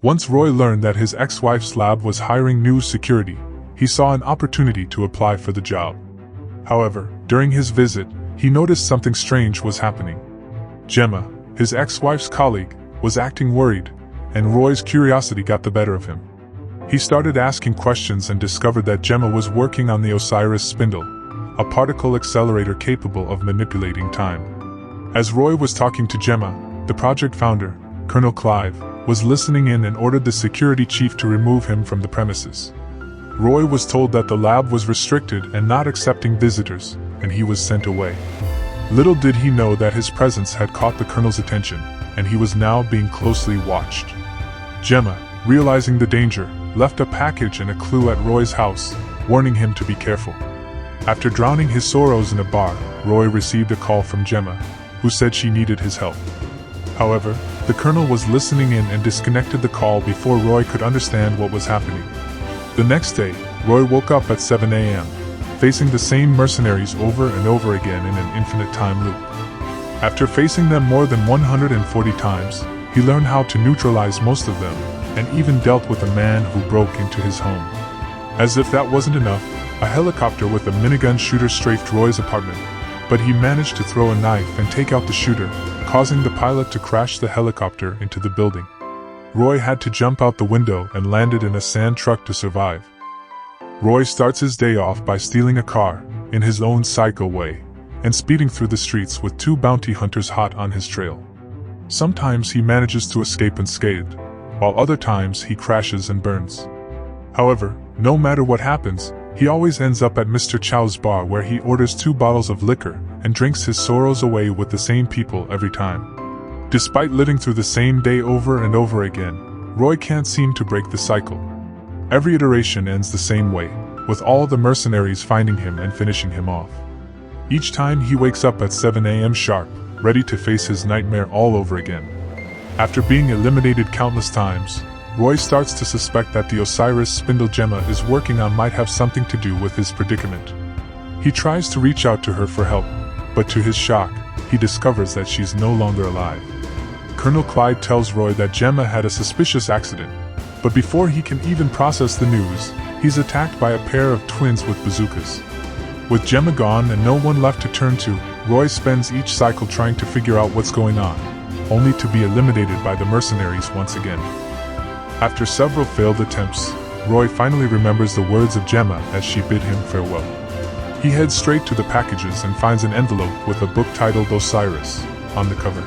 Once Roy learned that his ex-wife's lab was hiring new security, he saw an opportunity to apply for the job. However, during his visit, he noticed something strange was happening. Gemma, his ex-wife's colleague, was acting worried, and Roy's curiosity got the better of him. He started asking questions and discovered that Gemma was working on the Osiris spindle, a particle accelerator capable of manipulating time. As Roy was talking to Gemma, the project founder, Colonel Clive, was listening in and ordered the security chief to remove him from the premises. Roy was told that the lab was restricted and not accepting visitors, and he was sent away. Little did he know that his presence had caught the colonel's attention, and he was now being closely watched. Gemma, realizing the danger, left a package and a clue at Roy's house, warning him to be careful. After drowning his sorrows in a bar, Roy received a call from Gemma, who said she needed his help. However, the colonel was listening in and disconnected the call before Roy could understand what was happening. The next day, Roy woke up at 7 a.m., facing the same mercenaries over and over again in an infinite time loop. After facing them more than 140 times, he learned how to neutralize most of them, and even dealt with a man who broke into his home. As if that wasn't enough, a helicopter with a minigun shooter strafed Roy's apartment, but he managed to throw a knife and take out the shooter, causing the pilot to crash the helicopter into the building. Roy had to jump out the window and landed in a sand truck to survive. Roy starts his day off by stealing a car, in his own psycho way, and speeding through the streets with 2 bounty hunters hot on his trail. Sometimes he manages to escape unscathed, while other times he crashes and burns. However, no matter what happens, he always ends up at Mr. Chow's bar where he orders 2 bottles of liquor and drinks his sorrows away with the same people every time. Despite living through the same day over and over again, Roy can't seem to break the cycle. Every iteration ends the same way, with all the mercenaries finding him and finishing him off. Each time he wakes up at 7 a.m. sharp, ready to face his nightmare all over again. After being eliminated countless times, Roy starts to suspect that the Osiris spindle Gemma is working on might have something to do with his predicament. He tries to reach out to her for help, but to his shock, he discovers that she's no longer alive. Colonel Clyde tells Roy that Gemma had a suspicious accident, but before he can even process the news, he's attacked by a pair of twins with bazookas. With Gemma gone and no one left to turn to, Roy spends each cycle trying to figure out what's going on, only to be eliminated by the mercenaries once again. After several failed attempts, Roy finally remembers the words of Gemma as she bid him farewell. He heads straight to the packages and finds an envelope with a book titled Osiris on the cover.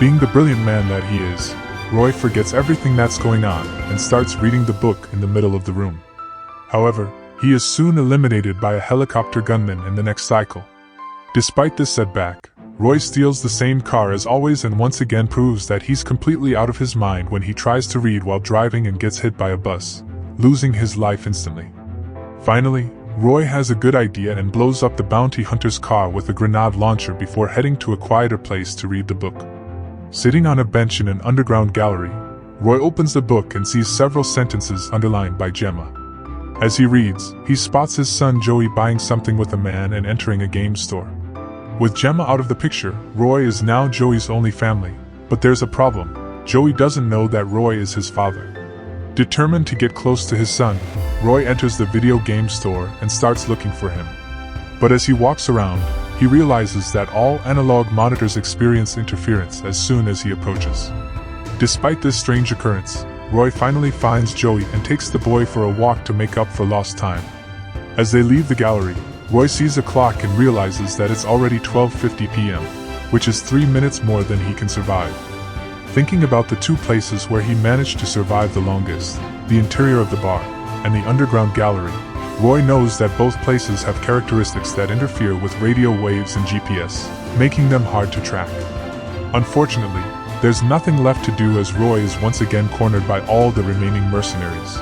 Being the brilliant man that he is, Roy forgets everything that's going on and starts reading the book in the middle of the room. However, he is soon eliminated by a helicopter gunman in the next cycle. Despite this setback, Roy steals the same car as always and once again proves that he's completely out of his mind when he tries to read while driving and gets hit by a bus, losing his life instantly. Finally, Roy has a good idea and blows up the bounty hunter's car with a grenade launcher before heading to a quieter place to read the book. Sitting on a bench in an underground gallery, Roy opens the book and sees several sentences underlined by Gemma. As he reads, he spots his son Joey buying something with a man and entering a game store. With Gemma out of the picture, Roy is now Joey's only family, but there's a problem. Joey doesn't know that Roy is his father. Determined to get close to his son, Roy enters the video game store and starts looking for him. But as he walks around, he realizes that all analog monitors experience interference as soon as he approaches. Despite this strange occurrence, Roy finally finds Joey and takes the boy for a walk to make up for lost time. As they leave the gallery, Roy sees a clock and realizes that it's already 12:50 p.m., which is 3 minutes more than he can survive. Thinking about the 2 places where he managed to survive the longest, the interior of the bar and the underground gallery, Roy knows that both places have characteristics that interfere with radio waves and GPS, making them hard to track. Unfortunately, there's nothing left to do as Roy is once again cornered by all the remaining mercenaries.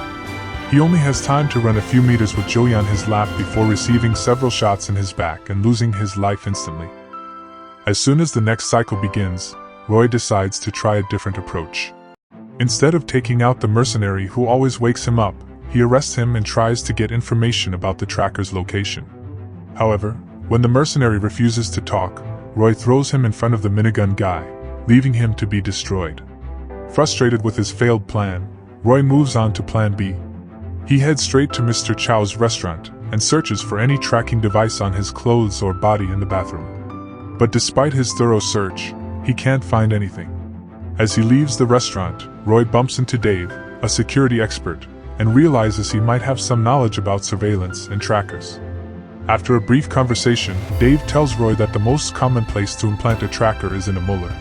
He only has time to run a few meters with Joey on his lap before receiving several shots in his back and losing his life instantly. As soon as the next cycle begins, Roy decides to try a different approach. Instead of taking out the mercenary who always wakes him up, he arrests him and tries to get information about the tracker's location. However, when the mercenary refuses to talk, Roy throws him in front of the minigun guy, leaving him to be destroyed. Frustrated with his failed plan, Roy moves on to Plan B. He heads straight to Mr. Chow's restaurant and searches for any tracking device on his clothes or body in the bathroom. But despite his thorough search, he can't find anything. As he leaves the restaurant, Roy bumps into Dave, a security expert, and realizes he might have some knowledge about surveillance and trackers. After a brief conversation, Dave tells Roy that the most common place to implant a tracker is in a molar.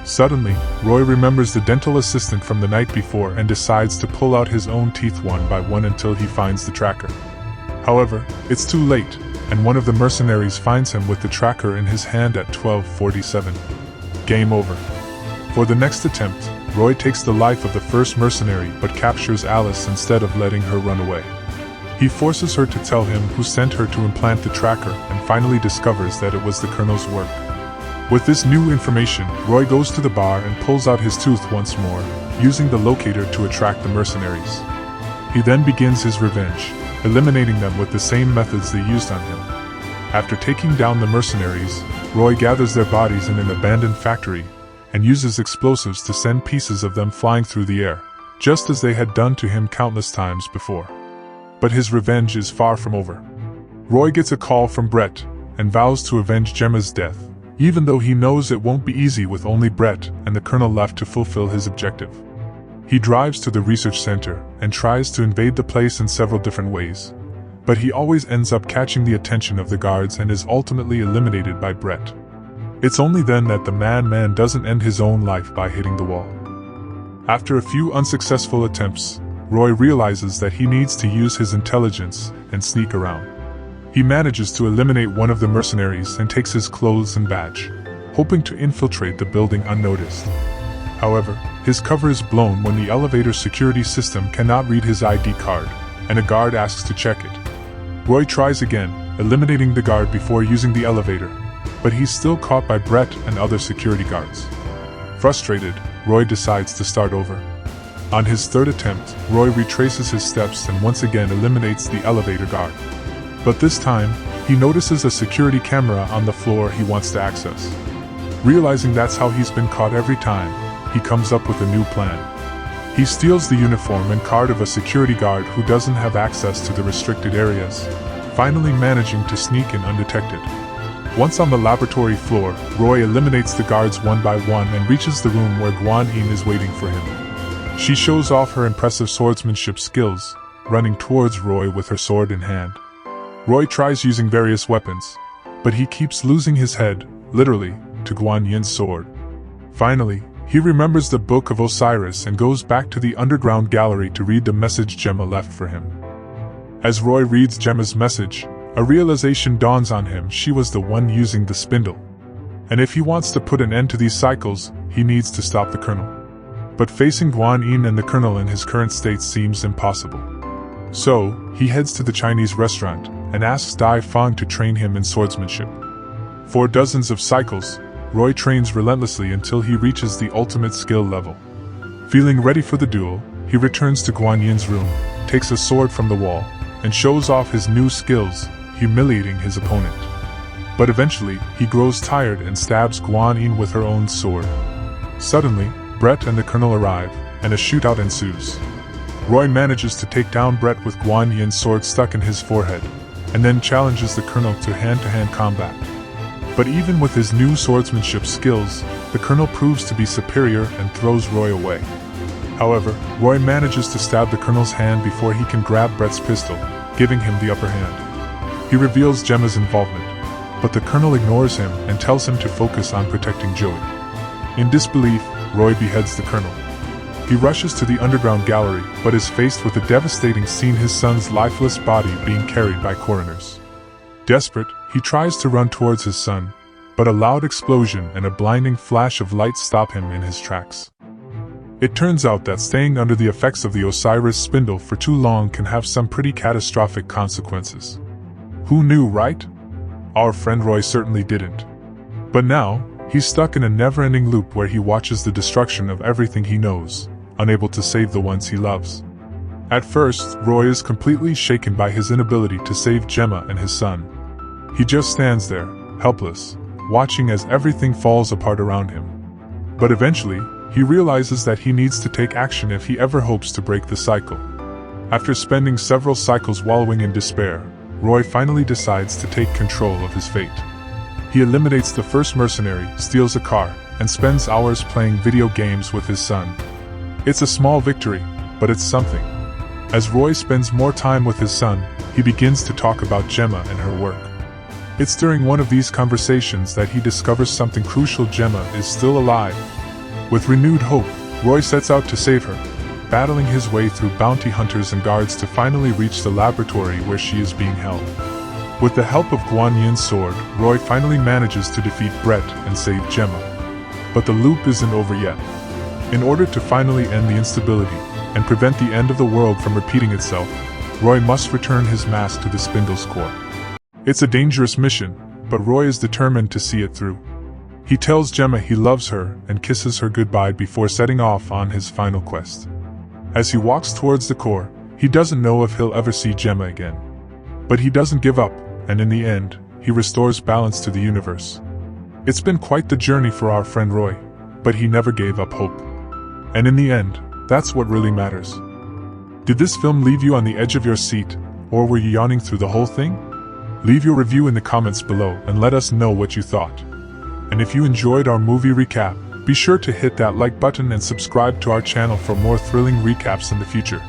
Suddenly, Roy remembers the dental assistant from the night before and decides to pull out his own teeth one by one until he finds the tracker. However, it's too late, and one of the mercenaries finds him with the tracker in his hand at 12:47. Game over. For the next attempt, Roy takes the life of the first mercenary but captures Alice instead of letting her run away. He forces her to tell him who sent her to implant the tracker and finally discovers that it was the Colonel's work. With this new information, Roy goes to the bar and pulls out his tooth once more, using the locator to attract the mercenaries. He then begins his revenge, eliminating them with the same methods they used on him. After taking down the mercenaries, Roy gathers their bodies in an abandoned factory and uses explosives to send pieces of them flying through the air, just as they had done to him countless times before. But his revenge is far from over. Roy gets a call from Brett and vows to avenge Gemma's death, even though he knows it won't be easy with only Brett and the Colonel left to fulfill his objective. He drives to the research center and tries to invade the place in several different ways, but he always ends up catching the attention of the guards and is ultimately eliminated by Brett. It's only then that the man doesn't end his own life by hitting the wall. After a few unsuccessful attempts, Roy realizes that he needs to use his intelligence and sneak around. He manages to eliminate one of the mercenaries and takes his clothes and badge, hoping to infiltrate the building unnoticed. However, his cover is blown when the elevator security system cannot read his ID card, and a guard asks to check it. Roy tries again, eliminating the guard before using the elevator, but he's still caught by Brett and other security guards. Frustrated, Roy decides to start over. On his third attempt, Roy retraces his steps and once again eliminates the elevator guard. But this time, he notices a security camera on the floor he wants to access. Realizing that's how he's been caught every time, he comes up with a new plan. He steals the uniform and card of a security guard who doesn't have access to the restricted areas, finally managing to sneak in undetected. Once on the laboratory floor, Roy eliminates the guards one by one and reaches the room where Guan Yin is waiting for him. She shows off her impressive swordsmanship skills, running towards Roy with her sword in hand. Roy tries using various weapons, but he keeps losing his head, literally, to Guan Yin's sword. Finally, he remembers the Book of Osiris and goes back to the underground gallery to read the message Gemma left for him. As Roy reads Gemma's message, a realization dawns on him: she was the one using the spindle. And if he wants to put an end to these cycles, he needs to stop the Colonel. But facing Guan Yin and the Colonel in his current state seems impossible. So, he heads to the Chinese restaurant and asks Dai Fang to train him in swordsmanship. For dozens of cycles, Roy trains relentlessly until he reaches the ultimate skill level. Feeling ready for the duel, he returns to Guan Yin's room, takes a sword from the wall, and shows off his new skills, humiliating his opponent. But eventually, he grows tired and stabs Guan Yin with her own sword. Suddenly, Brett and the Colonel arrive, and a shootout ensues. Roy manages to take down Brett with Guan Yin's sword stuck in his forehead, and then challenges the Colonel to hand-to-hand combat. But even with his new swordsmanship skills, the Colonel proves to be superior and throws Roy away. However, Roy manages to stab the Colonel's hand before he can grab Brett's pistol, giving him the upper hand. He reveals Gemma's involvement, but the Colonel ignores him and tells him to focus on protecting Joey. In disbelief, Roy beheads the Colonel. He rushes to the underground gallery, but is faced with the devastating scene: his son's lifeless body being carried by coroners. Desperate, he tries to run towards his son, but a loud explosion and a blinding flash of light stop him in his tracks. It turns out that staying under the effects of the Osiris spindle for too long can have some pretty catastrophic consequences. Who knew, right? Our friend Roy certainly didn't. But now, he's stuck in a never-ending loop where he watches the destruction of everything he knows, unable to save the ones he loves. At first, Roy is completely shaken by his inability to save Gemma and his son. He just stands there, helpless, watching as everything falls apart around him. But eventually, He realizes that he needs to take action if he ever hopes to break the cycle. After spending several cycles wallowing in despair, Roy finally decides to take control of his fate. He eliminates the first mercenary, steals a car, and spends hours playing video games with his son. It's a small victory, but it's something. As Roy spends more time with his son, he begins to talk about Gemma and her work. It's during one of these conversations that he discovers something crucial: Gemma is still alive. With renewed hope, Roy sets out to save her, battling his way through bounty hunters and guards to finally reach the laboratory where she is being held. With the help of Guan Yin's sword, Roy finally manages to defeat Brett and save Gemma. But the loop isn't over yet. In order to finally end the instability and prevent the end of the world from repeating itself, Roy must return his mask to the Spindle's core. It's a dangerous mission, but Roy is determined to see it through. He tells Gemma he loves her and kisses her goodbye before setting off on his final quest. As he walks towards the core, he doesn't know if he'll ever see Gemma again. But he doesn't give up, and in the end, he restores balance to the universe. It's been quite the journey for our friend Roy, but he never gave up hope. And in the end, that's what really matters. Did this film leave you on the edge of your seat, or were you yawning through the whole thing? Leave your review in the comments below and let us know what you thought. And if you enjoyed our movie recap, be sure to hit that like button and subscribe to our channel for more thrilling recaps in the future.